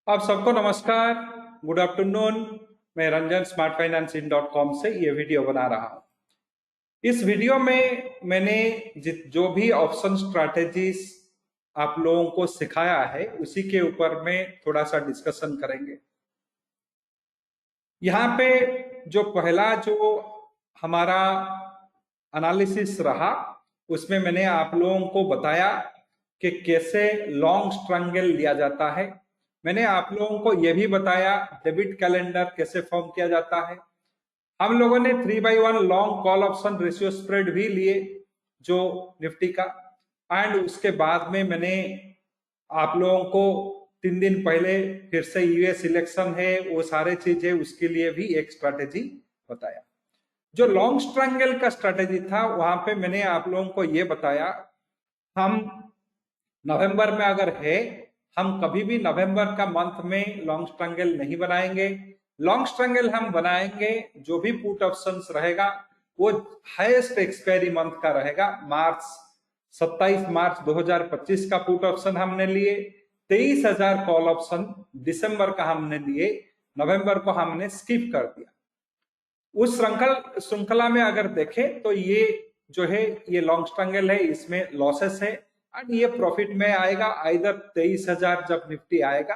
आप सबको नमस्कार, गुड आफ्टरनून। मैं रंजन स्मार्ट फाइनेंस इन .com से ये वीडियो बना रहा हूँ। इस वीडियो में मैंने जो भी ऑप्शन स्ट्रैटेजीज आप लोगों को सिखाया है उसी के ऊपर में थोड़ा सा डिस्कशन करेंगे। यहाँ पे जो पहला जो हमारा एनालिसिस रहा उसमें मैंने आप लोगों को बताया कि कैसे लॉन्ग स्ट्रैंगल लिया जाता है। मैंने आप लोगों को यह भी बताया डेबिट कैलेंडर कैसे फॉर्म किया जाता है। हम लोगों ने 3/1 long call option ratio spread भी लिए जो निफ्टी का, एंड उसके बाद में मैंने आप लोगों को 3 दिन पहले फिर से यूएस इलेक्शन है, वो सारे चीज है, उसके लिए भी एक स्ट्रैटेजी बताया। जो लॉन्ग स्ट्रैंगल का स्ट्रैटेजी था वहां पे मैंने आप लोगों को ये बताया, हम नवंबर में अगर है, हम कभी भी नवंबर का मंथ में लॉन्ग स्ट्रैंगल नहीं बनाएंगे। लॉन्ग स्ट्रैंगल हम बनाएंगे जो भी पुट ऑप्शंस रहेगा वो हाईएस्ट एक्सपायरी मंथ का रहेगा। 27 मार्च 2025 का पुट ऑप्शन हमने लिए, 23,000 कॉल ऑप्शन दिसंबर का हमने लिए, नवंबर को हमने स्किप कर दिया। उस श्रृंखला में अगर देखें तो ये जो है ये लॉन्ग स्ट्रैंगल है, इसमें लॉसेस है एंड ये प्रॉफिट में आएगा आइदर 23,000 जब निफ्टी आएगा,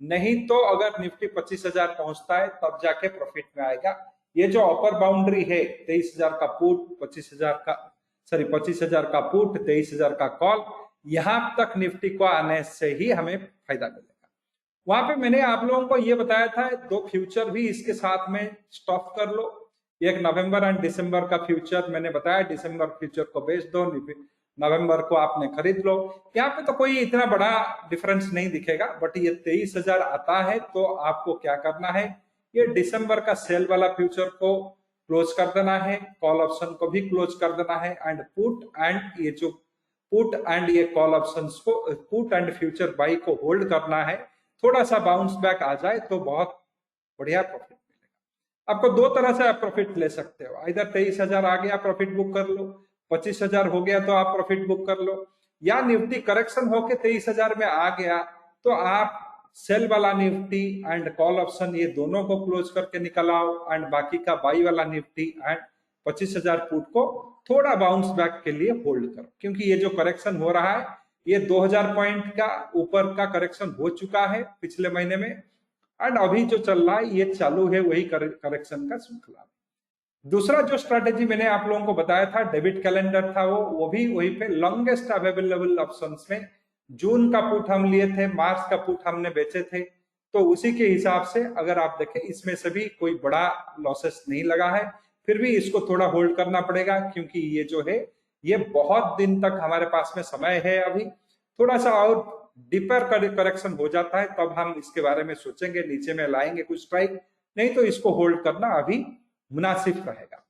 नहीं तो अगर निफ्टी 25,000 पहुंचता है तब जाके प्रॉफिट में आएगा। ये जो अपर बाउंड्री है 23,000 का पुट, 25,000 का पुट, 23,000 का कॉल, यहां तक निफ्टी को आने से ही हमें फायदा मिलेगा। वहां पे मैंने आप लोगों को ये बताया था 2 फ्यूचर भी इसके साथ में स्टॉप कर लो। एक नवंबर एंड दिसंबर का फ्यूचर मैंने बताया, दिसंबर फ्यूचर को बेच दो, नवंबर को आपने खरीद लो। यहाँ पे तो कोई इतना बड़ा डिफरेंस नहीं दिखेगा, बट ये 23,000 आता है तो आपको क्या करना है, ये दिसंबर का सेल वाला फ्यूचर को क्लोज कर देना है, कॉल ऑप्शन को भी क्लोज कर देना है, एंड पुट एंड ये कॉल ऑप्शंस को, पुट एंड फ्यूचर बाई को होल्ड करना है। थोड़ा सा बाउंस बैक आ जाए तो बहुत बढ़िया प्रॉफिट मिलेगा आपको। 2 तरह से आप प्रॉफिट ले सकते हो, इधर 23,000 आ गया प्रॉफिट बुक कर लो, 25,000 हो गया तो आप प्रॉफिट बुक कर लो, या निफ्टी करेक्शन होके 23,000 में आ गया तो आप सेल वाला निफ्टी एंड कॉल ऑप्शन ये दोनों को क्लोज करके निकल आओ, एंड बाकी का बाई वाला निफ्टी एंड 25,000 पुट को थोड़ा बाउंस बैक के लिए होल्ड करो, क्योंकि ये जो करेक्शन हो रहा है ये 2000 पॉइंट का ऊपर का करेक्शन हो चुका है पिछले महीने में, एंड अभी जो चल रहा है ये चालू है वही करेक्शन का श्रृंखला। दूसरा जो स्ट्रैटेजी मैंने आप लोगों को बताया था डेबिट कैलेंडर था, वो भी वही पे लॉन्गेस्ट अवेलेबल ऑप्शंस में जून का पुट हम लिए थे, मार्च का पुट हमने बेचे थे, तो उसी के हिसाब से अगर आप देखें इसमें से भी कोई बड़ा लॉसेस नहीं लगा है। फिर भी इसको थोड़ा होल्ड करना पड़ेगा क्योंकि ये जो है ये बहुत दिन तक हमारे पास में समय है, अभी थोड़ा सा और डीपर करेक्शन हो जाता है तब हम इसके बारे में सोचेंगे, नीचे में लाएंगे कुछ स्ट्राइक, नहीं तो इसको होल्ड करना अभी मुनासिब रहेगा।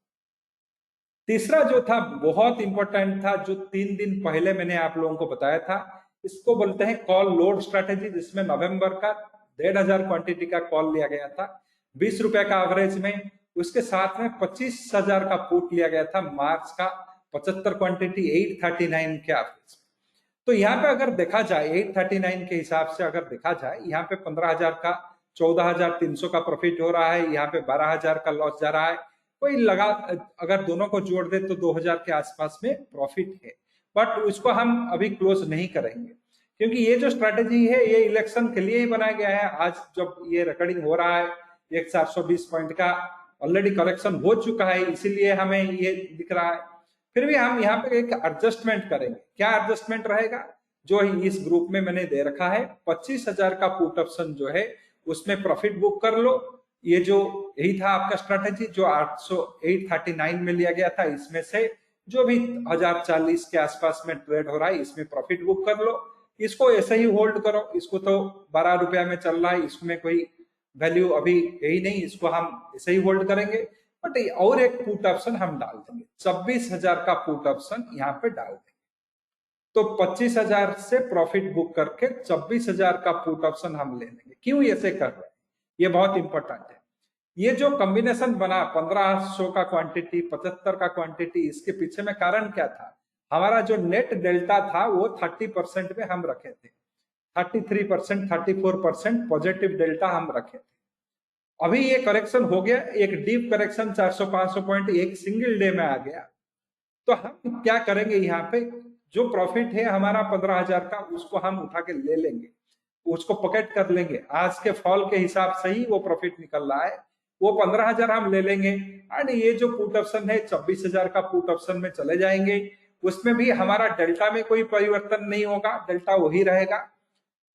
तीसरा जो था बहुत इंपॉर्टेंट था, जो 3 दिन पहले मैंने आप लोगों को बताया था, इसको बोलते हैं कॉल लोड स्ट्रैटेजी, जिसमें नवंबर का 1,500 क्वांटिटी का कॉल लिया गया था 20 रुपए का एवरेज में, उसके साथ में 25,000 का पुट लिया गया था मार्च का 75 क्वांटिटी 839 के एवरेज। तो यहाँ पे अगर देखा जाए 839 के हिसाब से अगर देखा जाए, यहाँ पे 15,000 का 14,300 का प्रॉफिट हो रहा है, यहाँ पे 12,000 का लॉस जा रहा है, कोई लगा अगर दोनों को जोड़ दे तो 2,000 के आसपास में प्रॉफिट है, बट उसको हम अभी क्लोज नहीं करेंगे क्योंकि ये जो स्ट्रैटेजी है ये इलेक्शन के लिए ही बनाया गया है। आज जब ये रिकॉर्डिंग हो रहा है एक 420 पॉइंट का ऑलरेडी करेक्शन हो चुका है, इसीलिए हमें ये दिख रहा है। फिर भी हम यहाँ पे एक एडजस्टमेंट करेंगे। क्या एडजस्टमेंट रहेगा, जो इस ग्रुप में मैंने दे रखा है 25,000 का पुट ऑप्शन जो है उसमें प्रॉफिट बुक कर लो। ये जो यही था आपका स्ट्रैटेजी जो 839 में लिया गया था, इसमें से जो भी 1040 के आसपास में ट्रेड हो रहा है इसमें प्रॉफिट बुक कर लो, इसको ऐसे ही होल्ड करो। इसको तो 12 रुपया में चल रहा है, इसमें कोई वैल्यू अभी यही नहीं, इसको हम ऐसे ही होल्ड करेंगे। बट और एक पुट ऑप्शन हम डाल देंगे, 26,000 का पुट ऑप्शन यहाँ पे डाल देंगे, तो 25,000 से प्रॉफिट बुक करके 26,000 का पुट ऑप्शन हम ले लेंगे। क्यों ऐसे कर रहे हैं, ये बहुत इंपॉर्टेंट है। ये जो कॉम्बिनेशन बना 1500 का क्वांटिटी, 75 का क्वांटिटी, इसके पीछे में कारण क्या था, हमारा जो नेट डेल्टा था वो 30% में हम रखे थे। 33%, 34% पॉजिटिव डेल्टा हम रखे थे। अभी ये करेक्शन हो गया, एक डीप करेक्शन 400-500 पॉइंट एक सिंगल डे में आ गया। तो हम क्या करेंगे, यहाँ पे जो प्रॉफिट है हमारा 15,000 का, उसको हम उठा के ले लेंगे, उसको पॉकेट कर लेंगे। आज के फॉल के हिसाब से ही वो प्रॉफिट निकल रहा है, वो 15,000 हम ले लेंगे। एंड ये जो पुट ऑप्शन है 26,000 का पुट ऑप्शन में चले जाएंगे, उसमें भी हमारा डेल्टा में कोई परिवर्तन नहीं होगा, डेल्टा वही रहेगा।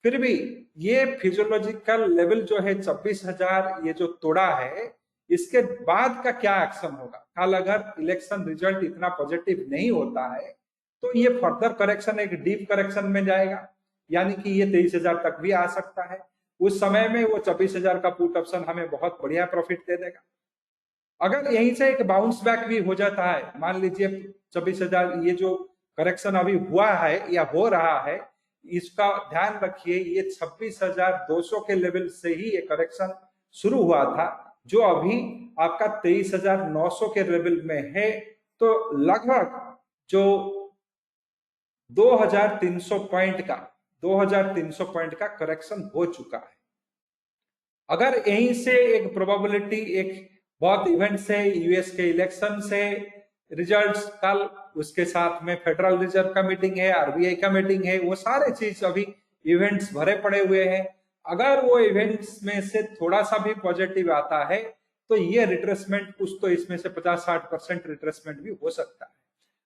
फिर भी ये फिजियोलॉजिकल लेवल जो है 26,000 ये जो तोड़ा है, इसके बाद का क्या एक्शन होगा? कल अगर इलेक्शन रिजल्ट इतना पॉजिटिव नहीं होता है तो ये फर्दर करेक्शन एक डीप करेक्शन में जाएगा, यानी कि ये 23,000 तक भी आ सकता है। उस समय में वो 26,000 का पुट ऑप्शन हमें बहुत बढ़िया प्रॉफिट दे देगा। अगर यहीं से एक बाउंस बैक भी हो जाता है, मान लीजिए 26,000, ये जो करेक्शन अभी हुआ है या हो रहा है, इसका ध्यान रखिए, ये 26,200 के लेवल से ही ये करेक्शन शुरू हुआ था, जो अभी आपका 23,900 के लेवल में है। तो लगभग जो 2,300 पॉइंट का करेक्शन हो चुका है। अगर यहीं से एक प्रोबेबिलिटी, एक बहुत इवेंट से, यूएस के इलेक्शन से रिजल्ट्स कल, उसके साथ में फेडरल रिजर्व का मीटिंग है, आरबीआई का मीटिंग है, वो सारे चीज अभी इवेंट्स भरे पड़े हुए हैं। अगर वो इवेंट्स में से थोड़ा सा भी पॉजिटिव आता है तो ये रिट्रेसमेंट, कुछ तो इसमें से 50-60% रिट्रेसमेंट भी हो सकता है।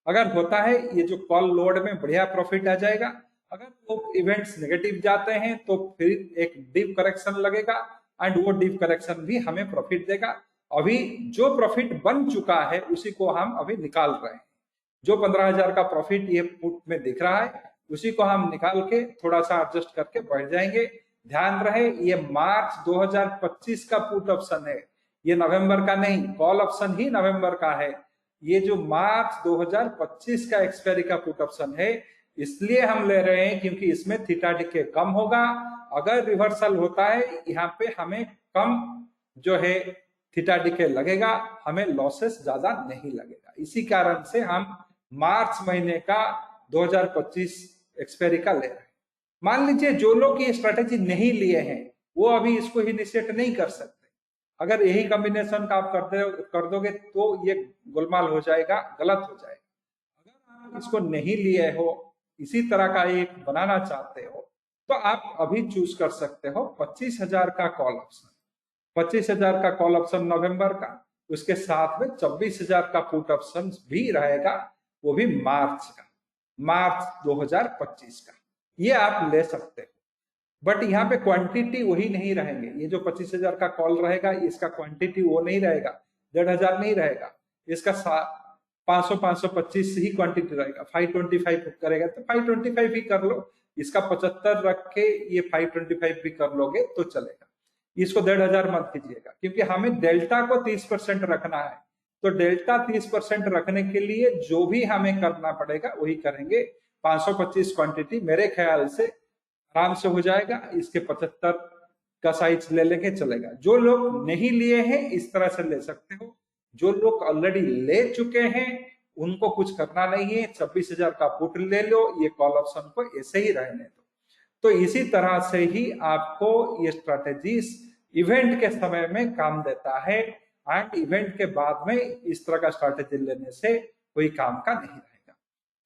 अगर होता है, ये जो कॉल लोड में बढ़िया प्रॉफिट आ जाएगा। अगर वो इवेंट्स नेगेटिव जाते हैं तो फिर एक डीप करेक्शन लगेगा, एंड वो डीप करेक्शन भी हमें प्रॉफिट देगा। अभी जो प्रॉफिट बन चुका है उसी को हम अभी निकाल रहे हैं। जो 15,000 का प्रॉफिट ये पुट में दिख रहा है, उसी को हम निकाल के थोड़ा सा एडजस्ट करके बढ़ जाएंगे। ध्यान रहे, ये मार्च 2025 का पुट ऑप्शन है, ये नवंबर का नहीं। कॉल ऑप्शन ही नवंबर का है। ये जो मार्च 2025 का एक्सपायरी का पुट ऑप्शन है, इसलिए हम ले रहे हैं क्योंकि इसमें थीटा डिके कम होगा। अगर रिवर्सल होता है, यहाँ पे हमें कम जो है थीटा डिके लगेगा, हमें लॉसेस ज्यादा नहीं लगेगा। इसी कारण से हम मार्च महीने का 2025 एक्सपायरी का ले रहे हैं। मान लीजिए जो लोग ये स्ट्रेटेजी नहीं लिए हैं, वो अभी इसको इनिशिएट नहीं कर सकते। अगर यही कॉम्बिनेशन का आप कर दोगे तो ये गोलमाल हो जाएगा, गलत हो जाएगा। अगर आप इसको नहीं लिए हो, इसी तरह का एक बनाना चाहते हो, तो आप अभी चूज कर सकते हो 25,000 का कॉल ऑप्शन। 25,000 का कॉल ऑप्शन नवंबर का, उसके साथ में 26,000 का पुट ऑप्शन भी रहेगा, वो भी मार्च 2025 का। ये आप ले सकते हो, बट यहाँ पे क्वांटिटी वही नहीं रहेंगे। ये जो 25,000 का कॉल रहेगा, इसका क्वांटिटी वो नहीं रहेगा, 1,500 नहीं रहेगा, इसका 500-525 ही क्वांटिटी रहेगा। 525 करेगा तो 525 ही कर लो, इसका 75 रख के ये 525 भी कर लोगे तो चलेगा। इसको 1,500 मत कीजिएगा, क्योंकि हमें डेल्टा को 30% रखना है। तो डेल्टा 30% रखने के लिए जो भी हमें करना पड़ेगा वही करेंगे। 525 क्वांटिटी मेरे ख्याल से आराम से हो जाएगा। इसके 75 का साइज ले लेके चलेगा। जो लोग नहीं लिए हैं इस तरह से ले सकते हो, जो लोग ऑलरेडी ले चुके हैं उनको कुछ करना नहीं है। 26,000 का पुट ले लो, ये कॉल ऑप्शन को ऐसे ही रहने दो। तो इसी तरह से ही आपको ये स्ट्रैटेजीज इवेंट के समय में काम देता है, एंड इवेंट के बाद में इस तरह का स्ट्रैटेजी लेने से कोई काम का नहीं रहेगा।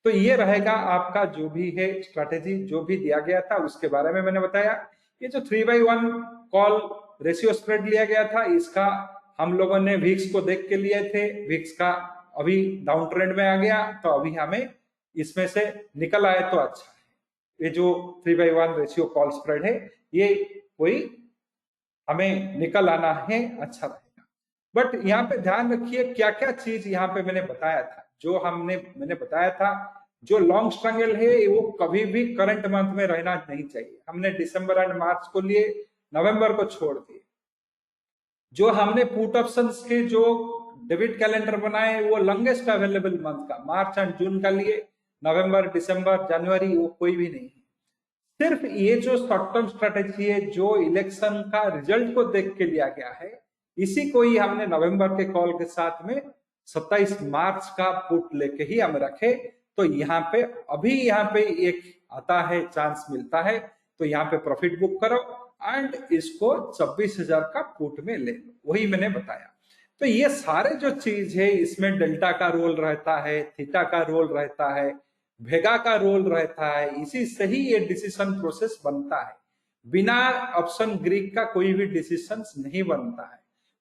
तो ये रहेगा आपका जो भी है स्ट्रैटेजी, जो भी दिया गया था उसके बारे में मैंने बताया। ये जो 3/1 कॉल रेशियो स्प्रेड लिया गया था, इसका हम लोगों ने विक्स को देख के लिए थे। विक्स का अभी डाउन ट्रेंड में आ गया, तो अभी हमें इसमें से निकल आए तो अच्छा है। ये जो 3/1 रेशियो कॉल स्प्रेड है, ये कोई हमें निकल आना है, अच्छा रहेगा। बट यहाँ पे ध्यान रखिए क्या क्या चीज यहाँ पे मैंने बताया था। जो मैंने बताया था, जो लॉन्ग स्ट्रगल है वो कभी भी करंट मंथ में रहना नहीं चाहिए। हमने दिसंबर एंड मार्च को लिए, नवंबर को छोड़ दिए। जो हमने पुट ऑप्शंस के जो डेबिट कैलेंडर बनाए वो लॉन्गेस्ट अवेलेबल मंथ का मार्च एंड जून का लिए, नवंबर, दिसंबर, जनवरी वो कोई भी नहीं है। सिर्फ ये जो शॉर्ट टर्म स्ट्रेटेजी है, जो इलेक्शन का रिजल्ट को देख के लिया गया है, इसी को ही हमने नवंबर के कॉल के साथ में 27 मार्च का पुट लेके ही हम रखे। तो यहाँ पे अभी यहाँ पे एक आता है, चांस मिलता है, तो यहाँ पे प्रॉफिट बुक करो एंड इसको 26,000 का पुट में ले लो, वही मैंने बताया। तो ये सारे जो चीज है इसमें डेल्टा का रोल रहता है, थीटा का रोल रहता है, भेगा का रोल रहता है, इसी से ही ये डिसीजन प्रोसेस बनता है। बिना ऑप्शन ग्रीक का कोई भी डिसीजन नहीं बनता है।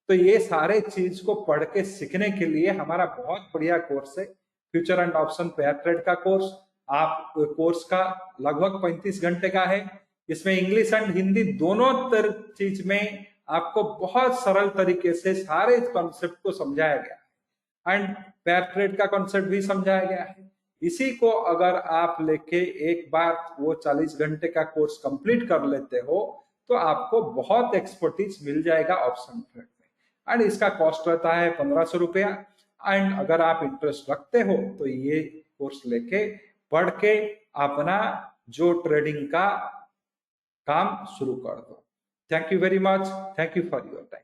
तो ये सारे चीज को पढ़ के सीखने के लिए हमारा बहुत बढ़िया कोर्स है future and option pair trade का कोर्स। आप कोर्स का लगभग 35 घंटे का है। इसमें इंग्लिश एंड हिंदी दोनों चीज में आपको बहुत सरल तरीके से सारे कॉन्सेप्ट को समझाया गया है एंड पेयर ट्रेड का कॉन्सेप्ट भी समझाया गया है। इसी को अगर आप लेके एक बार वो 40 घंटे का कोर्स कंप्लीट कर लेते हो तो आपको बहुत एक्सपर्टीज मिल जाएगा ऑप्शन ट्रेड में एंड इसका कॉस्ट रहता है 1500 रुपया। एंड अगर आप इंटरेस्ट रखते हो तो ये कोर्स लेके पढ़ के अपना जो ट्रेडिंग का काम शुरू कर दो। Thank you very much. Thank you for your time.